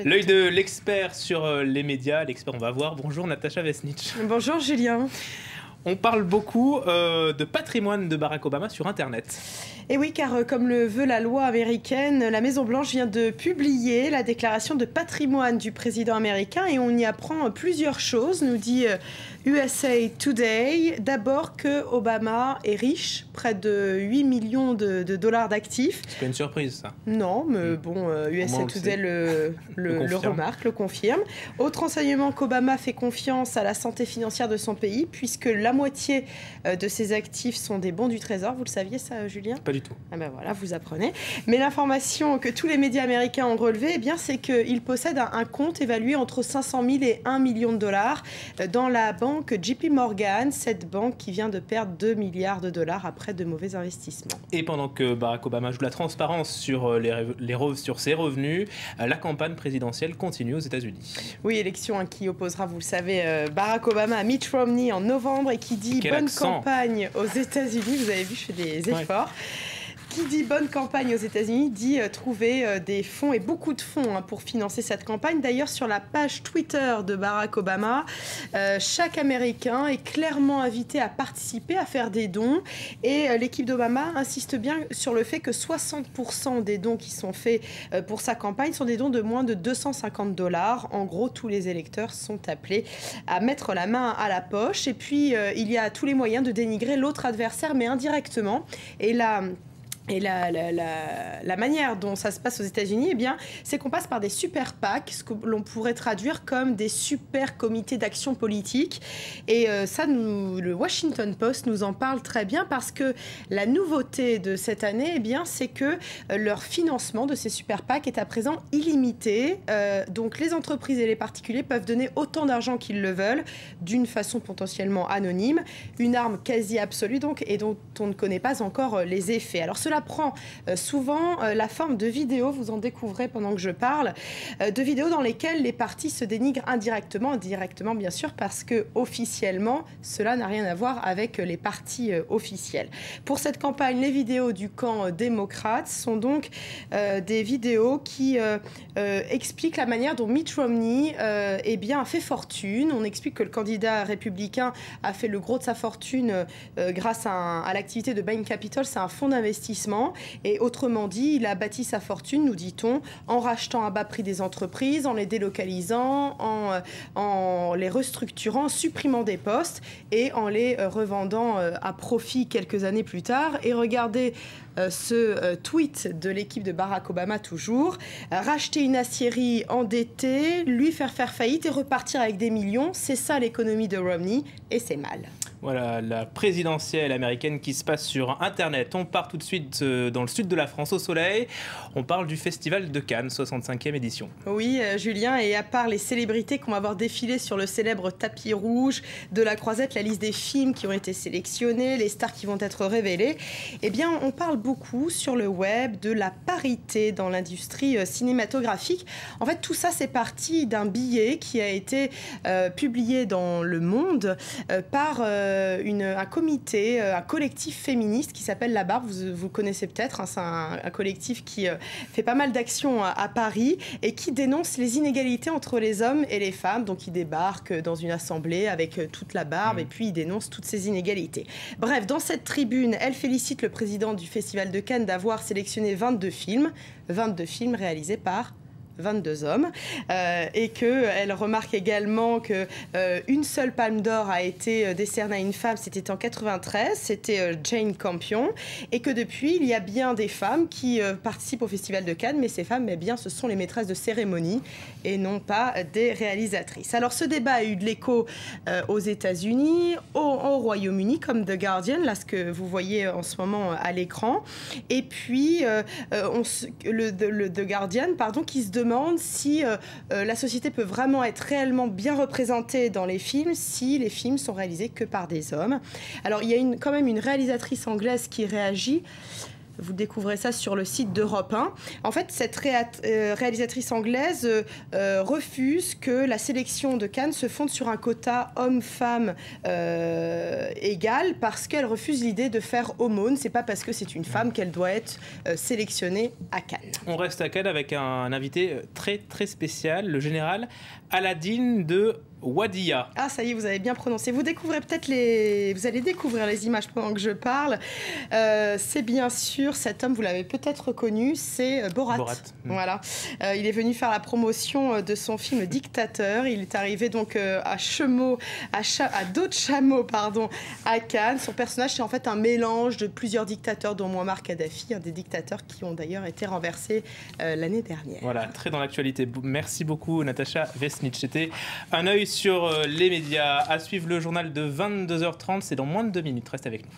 L'œil de l'expert sur les médias, l'expert on va voir. Bonjour Natacha Vesnich. Bonjour Julien. On parle beaucoup de patrimoine de Barack Obama sur Internet. Et oui, car comme le veut la loi américaine, la Maison-Blanche vient de publier la déclaration de patrimoine du président américain et on y apprend plusieurs choses, nous dit USA Today. D'abord que Obama est riche, près de 8 millions de dollars d'actifs. C'est pas une surprise ça. Non, mais bon, USA Today le remarque, le confirme. Autre enseignement qu'Obama fait confiance à la santé financière de son pays, puisque la moitié de ses actifs sont des bons du Trésor. Vous le saviez ça, Julien ? Pas du tout. Ah ben voilà, vous apprenez. Mais l'information que tous les médias américains ont relevée, eh bien, c'est qu'il possède un compte évalué entre 500 000 et 1 million de dollars dans la banque JP Morgan, cette banque qui vient de perdre 2 milliards de dollars après de mauvais investissements. Et pendant que Barack Obama joue la transparence sur, sur ses revenus, la campagne présidentielle continue aux États-Unis. Oui, élection qui opposera, vous le savez, Barack Obama à Mitt Romney en novembre et qui dit bonne campagne aux États-Unis. Vous avez vu, je fais des efforts. Ouais. Qui dit bonne campagne aux États-Unis dit trouver des fonds et beaucoup de fonds pour financer cette campagne. D'ailleurs, sur la page Twitter de Barack Obama, chaque Américain est clairement invité à participer, à faire des dons. Et l'équipe d'Obama insiste bien sur le fait que 60% des dons qui sont faits pour sa campagne sont des dons de moins de 250 $. En gros, tous les électeurs sont appelés à mettre la main à la poche. Et puis, il y a tous les moyens de dénigrer l'autre adversaire, mais indirectement. Et là... Et la manière dont ça se passe aux États-Unis, eh bien, c'est qu'on passe par des super PAC, ce que l'on pourrait traduire comme des super comités d'action politique. Et ça, le Washington Post nous en parle très bien parce que la nouveauté de cette année, eh bien, c'est que leur financement de ces super PAC est à présent illimité. Donc les entreprises et les particuliers peuvent donner autant d'argent qu'ils le veulent, d'une façon potentiellement anonyme, une arme quasi absolue donc, et dont on ne connaît pas encore les effets. Alors cela prend souvent la forme de vidéos, vous en découvrez pendant que je parle, de vidéos dans lesquelles les partis se dénigrent indirectement bien sûr, parce que officiellement, cela n'a rien à voir avec les partis officiels. Pour cette campagne, les vidéos du camp démocrate sont donc des vidéos qui expliquent la manière dont Mitt Romney eh bien, a fait fortune. On explique que le candidat républicain a fait le gros de sa fortune grâce à l'activité de Bain Capital, c'est un fonds d'investissement. Et autrement dit, il a bâti sa fortune, nous dit-on, en rachetant à bas prix des entreprises, en les délocalisant, en les restructurant, en supprimant des postes et en les revendant à profit quelques années plus tard. Et regardez ce tweet de l'équipe de Barack Obama toujours. Racheter une aciérie endettée, lui faire faillite et repartir avec des millions, c'est ça l'économie de Romney et c'est mal. Voilà, la présidentielle américaine qui se passe sur Internet. On part tout de suite dans le sud de la France, au soleil. On parle du Festival de Cannes, 65e édition. Oui, Julien, et à part les célébrités qu'on va voir défiler sur le célèbre tapis rouge de la Croisette, la liste des films qui ont été sélectionnés, les stars qui vont être révélées, eh bien, on parle beaucoup sur le web de la parité dans l'industrie cinématographique. En fait, tout ça, c'est parti d'un billet qui a été publié dans Le Monde par un comité, un collectif féministe qui s'appelle La Barbe, vous connaissez peut-être, hein, c'est un collectif qui fait pas mal d'actions à Paris et qui dénonce les inégalités entre les hommes et les femmes. Donc il débarque dans une assemblée avec toute la barbe et puis il dénonce toutes ces inégalités. Bref, dans cette tribune, elle félicite le président du Festival de Cannes d'avoir sélectionné 22 films réalisés par 22 hommes, et qu'elle remarque également qu'une seule palme d'or a été décernée à une femme, c'était en 93, c'était Jane Campion, et que depuis, il y a bien des femmes qui participent au Festival de Cannes, mais ces femmes, eh bien, ce sont les maîtresses de cérémonie et non pas des réalisatrices. Alors, ce débat a eu de l'écho aux États-Unis, au Royaume-Uni, comme The Guardian, là, ce que vous voyez en ce moment à l'écran, et puis The Guardian, pardon, qui se demande si la société peut vraiment être réellement bien représentée dans les films si les films sont réalisés que par des hommes. Alors, il y a quand même une réalisatrice anglaise qui réagit. Vous découvrez ça sur le site d'Europe 1. En fait, cette réalisatrice anglaise refuse que la sélection de Cannes se fonde sur un quota homme-femme égal parce qu'elle refuse l'idée de faire aumône. C'est pas parce que c'est une femme qu'elle doit être sélectionnée à Cannes. On reste à Cannes avec un invité très très spécial, le général Aladine de Wadia. Ah, ça y est, vous avez bien prononcé. Vous allez découvrir les images pendant que je parle. C'est bien sûr cet homme, vous l'avez peut-être reconnu, c'est Borat. Voilà. Il est venu faire la promotion de son film Dictateur. Il est arrivé donc à dos de chameau, à Cannes. Son personnage, c'est en fait un mélange de plusieurs dictateurs, dont Muammar Kadhafi, un des dictateurs qui ont d'ailleurs été renversés l'année dernière. Voilà, très dans l'actualité. Merci beaucoup, Natacha Vesnic. C'était un œil sur les médias. À suivre le journal de 22h30, c'est dans moins de 2 minutes. Reste avec nous.